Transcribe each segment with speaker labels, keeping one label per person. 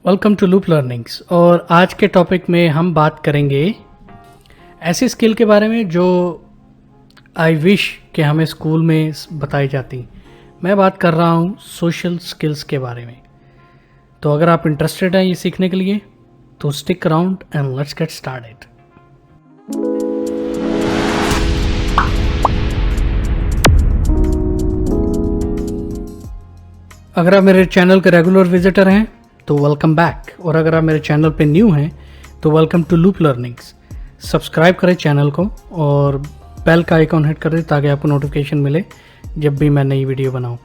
Speaker 1: Welcome to Loop learnings. और आज के टॉपिक में हम बात करेंगे ऐसी स्किल के बारे में जो आई विश कि हमें स्कूल में बताई जाती। मैं बात कर रहा हूँ सोशल स्किल्स के बारे में। तो अगर आप इंटरेस्टेड हैं ये सीखने के लिए तो stick around and let's get started. अगर आप मेरे चैनल के रेगुलर विजिटर हैं तो वेलकम बैक, और अगर आप मेरे चैनल पे न्यू हैं तो welcome to Loop Learnings. Subscribe करें चैनल को और बेल का आइकॉन हिट कर दें ताकि आपको नोटिफिकेशन मिले जब भी मैं नई वीडियो बनाऊं।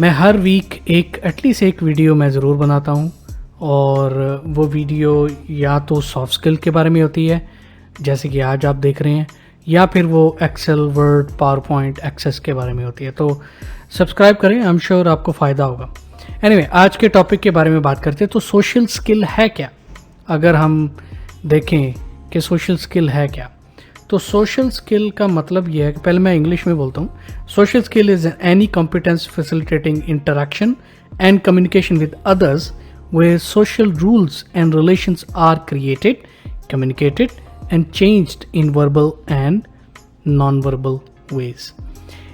Speaker 1: मैं हर वीक एटलीस्ट एक वीडियो मैं ज़रूर बनाता हूं, और वो वीडियो या तो सॉफ्ट स्किल के बारे में होती है जैसे कि आज आप देख रहे हैं, या फिर वो Excel, Word, PowerPoint, Access के बारे में होती है। तो सब्सक्राइब करें, आई एम श्योर आपको फ़ायदा होगा। एनीवे, आज के टॉपिक के बारे में बात करते हैं। तो सोशल स्किल है क्या? अगर हम देखें कि सोशल स्किल है क्या, तो सोशल स्किल का मतलब यह है कि पहले मैं इंग्लिश में बोलता हूँ। Social skill is any competence facilitating interaction and communication with others where social rules and relations are created, communicated and changed in verbal and non-verbal ways।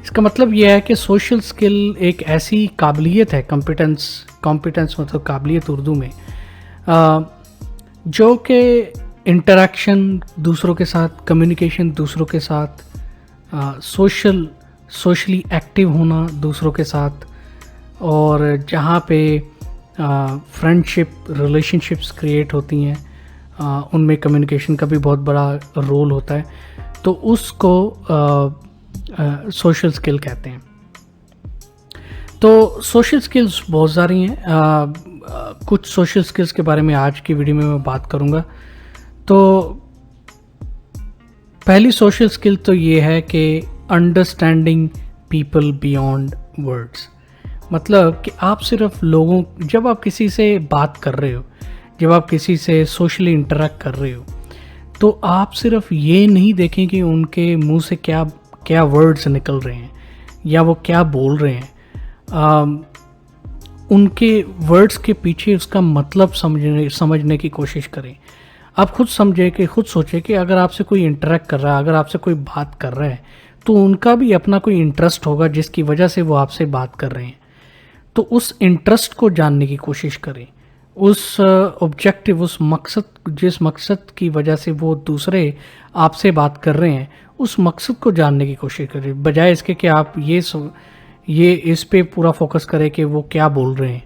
Speaker 1: इसका मतलब यह है कि सोशल स्किल एक ऐसी काबिलियत है, कॉम्पिटेंस मतलब काबिलियत उर्दू में, जो कि इंटरेक्शन दूसरों के साथ, कम्युनिकेशन दूसरों के साथ, सोशली एक्टिव होना दूसरों के साथ, और जहाँ पे फ्रेंडशिप, रिलेशनशिप्स क्रिएट होती हैं, उनमें कम्युनिकेशन का भी बहुत बड़ा रोल होता है। तो उसको सोशल स्किल कहते हैं। तो सोशल स्किल्स बहुत सारी हैं। कुछ सोशल स्किल्स के बारे में आज की वीडियो में मैं बात करूंगा। तो पहली सोशल स्किल तो ये है कि अंडरस्टैंडिंग पीपल बियॉन्ड वर्ड्स। मतलब कि आप सिर्फ लोगों, जब आप किसी से बात कर रहे हो, जब आप किसी से सोशली इंटरेक्ट कर रहे हो, तो आप सिर्फ ये नहीं देखें कि उनके मुंह से क्या क्या वर्ड्स निकल रहे हैं या वो क्या बोल रहे हैं। उनके वर्ड्स के पीछे उसका मतलब समझने की कोशिश करें। आप खुद सोचें कि अगर आपसे कोई इंटरेक्ट कर रहा है, अगर आपसे कोई बात कर रहा है, तो उनका भी अपना कोई इंटरेस्ट होगा जिसकी वजह से वो आपसे बात कर रहे हैं। तो उस इंटरेस्ट को जानने की कोशिश करें, उस ऑब्जेक्टिव, उस मकसद, जिस मकसद की वजह से वो दूसरे आपसे बात कर रहे हैं, उस मकसद को जानने की कोशिश करें, बजाय इसके कि आप ये इस पे पूरा फोकस करें कि वो क्या बोल रहे हैं।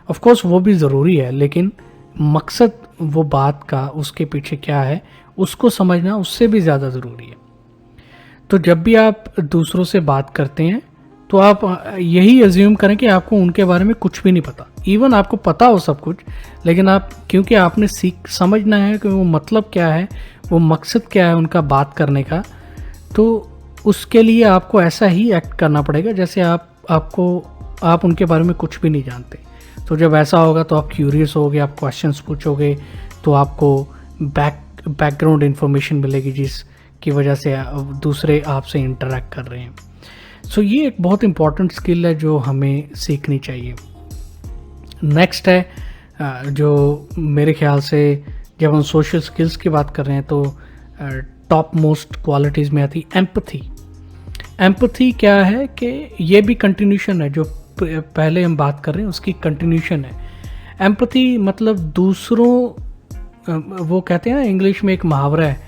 Speaker 1: ऑफ कोर्स वो भी ज़रूरी है, लेकिन मकसद वो बात का, उसके पीछे क्या है, उसको समझना उससे भी ज़्यादा ज़रूरी है। तो जब भी आप दूसरों से बात करते हैं तो आप यही अज्यूम करें कि आपको उनके बारे में कुछ भी नहीं पता। इवन आपको पता हो सब कुछ, लेकिन क्योंकि आपने समझना है कि वो मतलब क्या है, वो मकसद क्या है उनका बात करने का, तो उसके लिए आपको ऐसा ही एक्ट करना पड़ेगा जैसे आप उनके बारे में कुछ भी नहीं जानते। तो जब ऐसा होगा तो आप क्यूरियस होगे, आप क्वेश्चंस पूछोगे, तो आपको बैकग्राउंड इन्फॉर्मेशन मिलेगी जिसकी वजह से दूसरे आपसे इंटरेक्ट कर रहे हैं। सो ये एक बहुत इंपॉर्टेंट स्किल है जो हमें सीखनी चाहिए। नेक्स्ट है जो मेरे ख्याल से जब हम सोशल स्किल्स की बात कर रहे हैं तो टॉप मोस्ट क्वालिटीज़ में आती एम्पैथी। एम्पैथी क्या है कि ये भी कंटिन्यूशन है, जो पहले हम बात कर रहे हैं उसकी कंटिन्यूशन है। एम्पैथी मतलब दूसरों, वो कहते हैं ना, इंग्लिश में एक मुहावरा है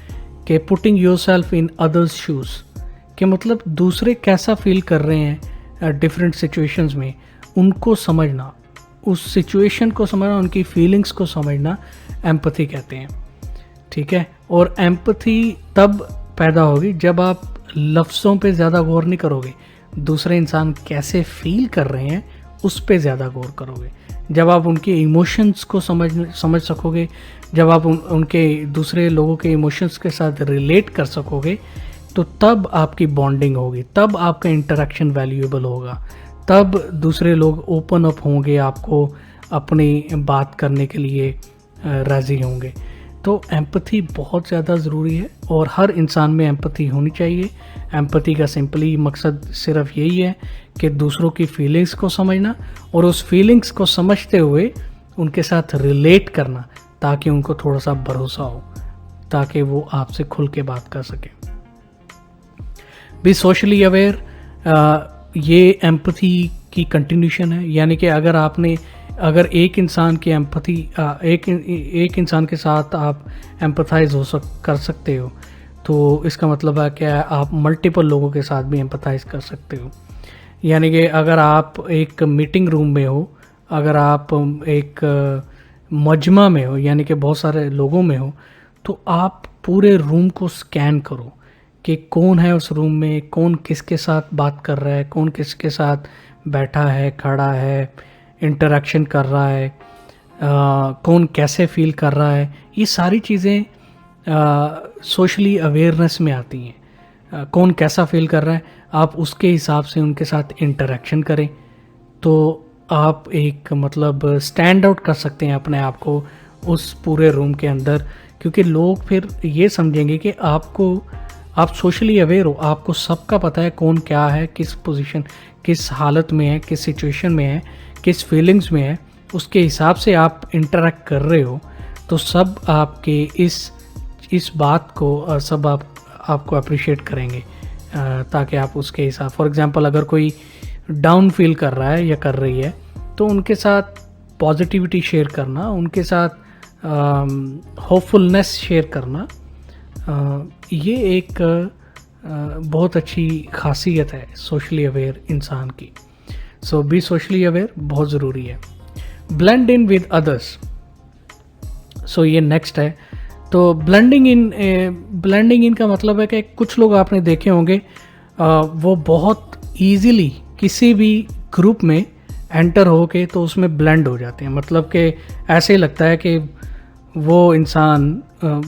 Speaker 1: कि putting yourself in others shoes, कि मतलब दूसरे कैसा फील कर रहे हैं डिफरेंट सिचुएशंस में, उनको समझना, उस सिचुएशन को समझना, उनकी फीलिंग्स को समझना, एम्पैथी कहते हैं। ठीक है। और एम्पैथी तब पैदा होगी जब आप लफ्ज़ों पे ज़्यादा गौर नहीं करोगे, दूसरे इंसान कैसे फील कर रहे हैं उस पे ज़्यादा गौर करोगे। जब आप उनके इमोशंस को समझ सकोगे, जब आप उनके दूसरे लोगों के इमोशंस के साथ रिलेट कर सकोगे, तो तब आपकी बॉन्डिंग होगी, तब आपका इंटरेक्शन वैल्यूएबल होगा, तब दूसरे लोग ओपन अप होंगे, आपको अपनी बात करने के लिए राज़ी होंगे। तो एम्पैथी बहुत ज़्यादा ज़रूरी है और हर इंसान में एम्पैथी होनी चाहिए। एम्पैथी का सिंपली मकसद सिर्फ यही है कि दूसरों की फीलिंग्स को समझना और उस फीलिंग्स को समझते हुए उनके साथ रिलेट करना, ताकि उनको थोड़ा सा भरोसा हो, ताकि वो आपसे खुल के बात कर सके। बी सोशली अवेयर, ये एम्पथी की कंटिन्यूशन है। यानी कि अगर एक इंसान की एम्पथी, एक इंसान के साथ आप एम्पथाइज कर सकते हो, तो इसका मतलब है कि आप मल्टीपल लोगों के साथ भी एम्पथाइज कर सकते हो। यानी कि अगर आप एक मीटिंग रूम में हो, अगर आप एक मजमा में हो, यानी कि बहुत सारे लोगों में हो, तो आप पूरे रूम को स्कैन करो कि कौन है उस रूम में, कौन किसके साथ बात कर रहा है, कौन किसके साथ बैठा है, खड़ा है, इंटरेक्शन कर रहा है, कौन कैसे फील कर रहा है। ये सारी चीज़ें सोशली अवेयरनेस में आती हैं। कौन कैसा फील कर रहा है, आप उसके हिसाब से उनके साथ इंटरेक्शन करें, तो आप एक मतलब स्टैंड आउट कर सकते हैं अपने आप को उस पूरे रूम के अंदर। क्योंकि लोग फिर ये समझेंगे कि आप सोशली अवेयर हो, आपको सबका पता है कौन क्या है, किस पोजीशन, किस हालत में है, किस सिचुएशन में है, किस फीलिंग्स में है, उसके हिसाब से आप इंटरेक्ट कर रहे हो। तो सब आपके इस बात को सब आपको अप्रिशिएट करेंगे, ताकि आप उसके हिसाब, फॉर एग्जांपल अगर कोई डाउन फील कर रहा है या कर रही है, तो उनके साथ पॉजिटिविटी शेयर करना, उनके साथ होपफुलनेस शेयर करना, ये एक बहुत अच्छी खासियत है सोशली अवेयर इंसान की। सो बी सोशली अवेयर बहुत ज़रूरी है। ब्लेंड इन विद अदर्स, सो ये नेक्स्ट है। तो ब्लेंडिंग इन का मतलब है कि कुछ लोग आपने देखे होंगे, वो बहुत ईजीली किसी भी ग्रुप में एंटर हो के तो उसमें ब्लेंड हो जाते हैं। मतलब कि ऐसे ही लगता है कि वो इंसान,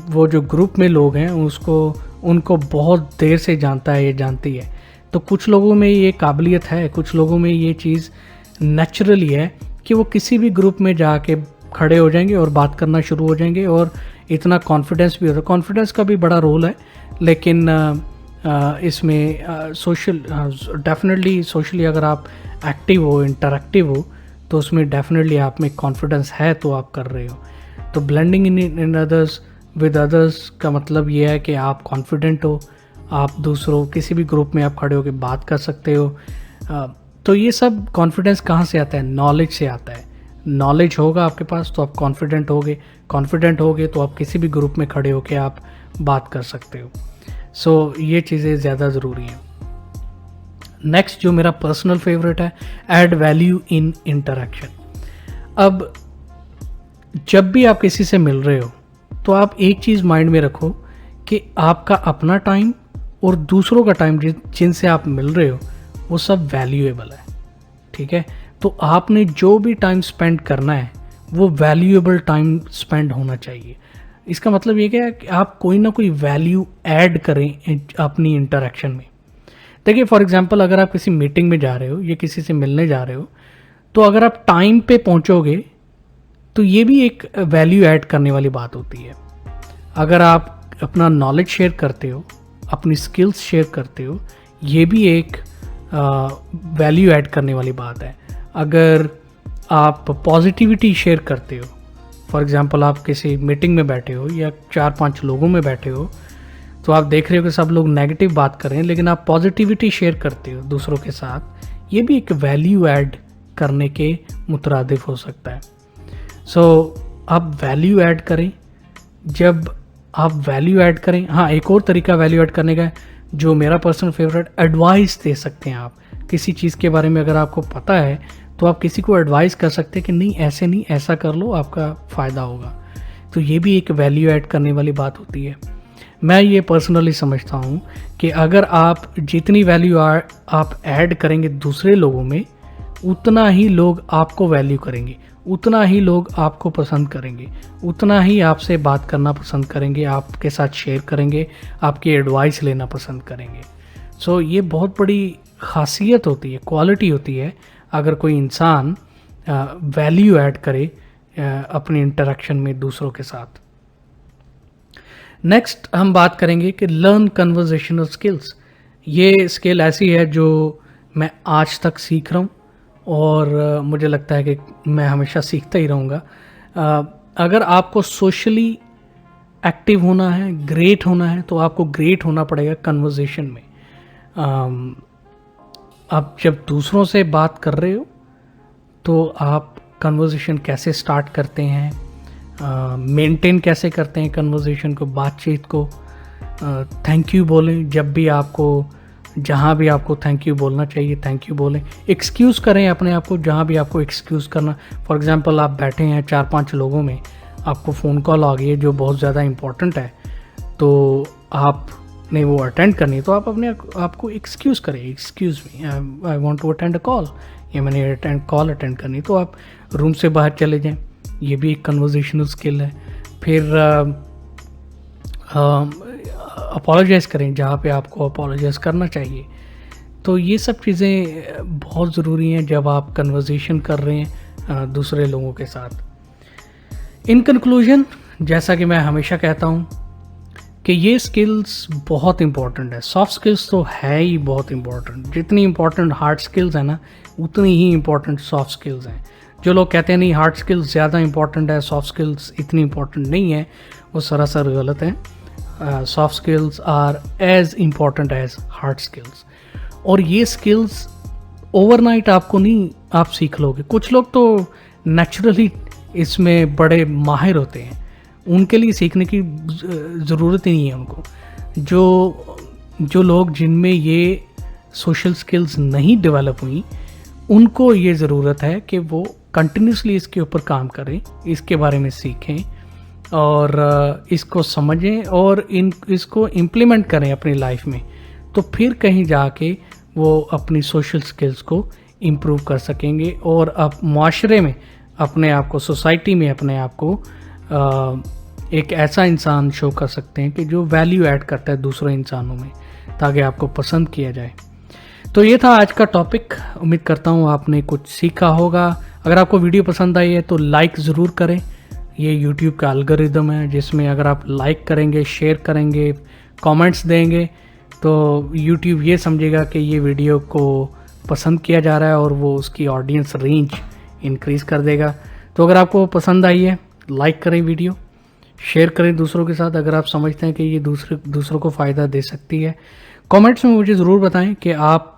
Speaker 1: वो जो ग्रुप में लोग हैं उनको बहुत देर से जानता है, ये जानती है। तो कुछ लोगों में ये काबिलियत है, कुछ लोगों में ये चीज़ नेचुरली है कि वो किसी भी ग्रुप में जाके खड़े हो जाएंगे और बात करना शुरू हो जाएंगे, और इतना कॉन्फिडेंस भी होता है। कॉन्फिडेंस का भी बड़ा रोल है, लेकिन इसमें डेफिनेटली सोशली अगर आप एक्टिव हो, इंटरेक्टिव हो, तो उसमें डेफिनेटली आप में कॉन्फिडेंस है, तो आप कर रहे हो। तो blending in others with others का मतलब ये है कि आप कॉन्फिडेंट हो, आप दूसरों किसी भी ग्रुप में आप खड़े होकर बात कर सकते हो। तो ये सब कॉन्फिडेंस कहाँ से आता है? नॉलेज से आता है। नॉलेज होगा आपके पास तो आप कॉन्फिडेंट होगे तो आप किसी भी ग्रुप में खड़े होकर आप बात कर सकते हो। सो ये चीज़ें ज़्यादा ज़रूरी हैं। नेक्स्ट जो मेरा पर्सनल फेवरेट है, ऐड वैल्यू इन इंटरेक्शन। अब जब भी आप किसी से मिल रहे हो, तो आप एक चीज़ माइंड में रखो कि आपका अपना टाइम और दूसरों का टाइम जिनसे आप मिल रहे हो, वो सब वैल्यूएबल है। ठीक है, तो आपने जो भी टाइम स्पेंड करना है वो वैल्यूएबल टाइम स्पेंड होना चाहिए। इसका मतलब ये क्या है कि आप कोई ना कोई वैल्यू ऐड करें अपनी इंटरेक्शन में। देखिए फॉर एग्जांपल, अगर आप किसी मीटिंग में जा रहे हो या किसी से मिलने जा रहे हो, तो अगर आप टाइम पे पहुंचोगे तो ये भी एक वैल्यू ऐड करने वाली बात होती है। अगर आप अपना नॉलेज शेयर करते हो, अपनी स्किल्स शेयर करते हो, ये भी एक वैल्यू ऐड करने वाली बात है। अगर आप पॉजिटिविटी शेयर करते हो, फॉर एग्जांपल आप किसी मीटिंग में बैठे हो या 4-5 लोगों में बैठे हो, तो आप देख रहे हो कि सब लोग नेगेटिव बात कर रहे हैं, लेकिन आप पॉजिटिविटी शेयर करते हो दूसरों के साथ, ये भी एक वैल्यू ऐड करने के मुतरादिफ हो सकता है। सो आप वैल्यू ऐड करें। जब आप वैल्यू ऐड करें, हाँ एक और तरीका वैल्यू ऐड करने का है जो मेरा पर्सनल फेवरेट, एडवाइस दे सकते हैं आप किसी चीज़ के बारे में। अगर आपको पता है तो आप किसी को एडवाइस कर सकते हैं कि नहीं ऐसे नहीं, ऐसा कर लो, आपका फ़ायदा होगा। तो ये भी एक वैल्यू ऐड करने वाली बात होती है। मैं ये पर्सनली समझता हूँ कि अगर आप जितनी वैल्यू आप ऐड करेंगे दूसरे लोगों में, उतना ही लोग आपको वैल्यू करेंगे, उतना ही लोग आपको पसंद करेंगे, उतना ही आपसे बात करना पसंद करेंगे, आपके साथ शेयर करेंगे, आपकी एडवाइस लेना पसंद करेंगे। सो ये बहुत बड़ी खासियत होती है, क्वालिटी होती है, अगर कोई इंसान वैल्यू ऐड करे अपनी इंटरेक्शन में दूसरों के साथ। नेक्स्ट हम बात करेंगे कि लर्न कन्वर्जेशनल स्किल्स। ये स्किल ऐसी है जो मैं आज तक सीख रहा हूँ और मुझे लगता है कि मैं हमेशा सीखता ही रहूँगा। अगर आपको सोशली एक्टिव होना है, ग्रेट होना है, तो आपको ग्रेट होना पड़ेगा कन्वर्सेशन में। आप जब दूसरों से बात कर रहे हो तो आप कन्वर्सेशन कैसे स्टार्ट करते हैं, मेंटेन कैसे करते हैं कन्वर्सेशन को, बातचीत को। थैंक यू बोलें जब भी आपको, जहाँ भी आपको थैंक यू बोलना चाहिए थैंक यू बोलें। एक्सक्यूज़ करें अपने आप को जहाँ भी आपको एक्सक्यूज़ करना। फॉर एग्जांपल आप बैठे हैं 4-5 लोगों में, आपको फ़ोन कॉल आ गई है जो बहुत ज़्यादा इम्पोर्टेंट है, तो आपने वो अटेंड करनी है, तो आप अपने आपको एक्सक्यूज़ करें, excuse me I want to attend a call, या मैंने कॉल अटेंड करनी, तो आप रूम से बाहर चले जाएं। ये भी एक कन्वर्सेशनल स्किल है। फिर अपोलोजाइज़ करें जहाँ पे आपको अपोलोजाइज़ करना चाहिए। तो ये सब चीज़ें बहुत ज़रूरी हैं जब आप कन्वर्सेशन कर रहे हैं दूसरे लोगों के साथ। इन कंक्लूजन, जैसा कि मैं हमेशा कहता हूँ कि ये स्किल्स बहुत इंपॉर्टेंट है। सॉफ्ट स्किल्स तो है ही बहुत इंपॉर्टेंट। जितनी इंपॉर्टेंट हार्ड स्किल्स है ना, उतनी ही इंपॉर्टेंट सॉफ्ट स्किल्स हैं। जो लोग कहते हैं नहीं हार्ड स्किल्स ज़्यादा इंपॉर्टेंट है, सॉफ्ट स्किल्स इतनी इंपॉर्टेंट नहीं है, वो सरासर गलत है। Soft skills are as important as hard skills. और ये स्किल्स ओवरनाइट आपको नहीं आप सीख लोगे। कुछ लोग तो नेचुरली इसमें बड़े माहिर होते हैं, उनके लिए सीखने की ज़रूरत ही नहीं है उनको। जो लोग जिनमें ये सोशल स्किल्स नहीं डेवलप हुई, उनको ये ज़रूरत है कि वो कंटिन्यूसली इसके ऊपर काम करें, इसके बारे में सीखें और इसको समझें और इसको इम्प्लीमेंट करें अपनी लाइफ में। तो फिर कहीं जाके वो अपनी सोशल स्किल्स को इम्प्रूव कर सकेंगे और आप माशरे में अपने आप को, सोसाइटी में अपने आप को एक ऐसा इंसान शो कर सकते हैं कि जो वैल्यू ऐड करता है दूसरे इंसानों में, ताकि आपको पसंद किया जाए। तो ये था आज का टॉपिक। उम्मीद करता हूँ आपने कुछ सीखा होगा। अगर आपको वीडियो पसंद आई है तो लाइक ज़रूर करें। ये यूट्यूब का एल्गोरिदम है जिसमें अगर आप लाइक करेंगे, शेयर करेंगे, कमेंट्स देंगे, तो यूट्यूब ये समझेगा कि ये वीडियो को पसंद किया जा रहा है और वो उसकी ऑडियंस रेंज इंक्रीज़ कर देगा। तो अगर आपको पसंद आई है, लाइक करें वीडियो, शेयर करें दूसरों के साथ अगर आप समझते हैं कि ये दूसरों को फ़ायदा दे सकती है। कमेंट्स में मुझे ज़रूर बताएं कि आप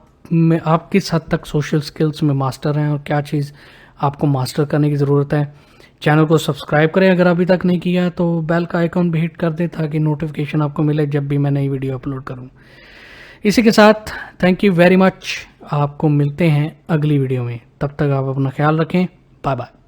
Speaker 1: किस हद तक सोशल स्किल्स में मास्टर हैं और क्या चीज़ आपको मास्टर करने की ज़रूरत है। चैनल को सब्सक्राइब करें अगर अभी तक नहीं किया है, तो बेल का आइकॉन भी हिट कर दें ताकि नोटिफिकेशन आपको मिले जब भी मैं नई वीडियो अपलोड करूं। इसी के साथ थैंक यू वेरी मच। आपको मिलते हैं अगली वीडियो में, तब तक आप अपना ख्याल रखें। Bye bye.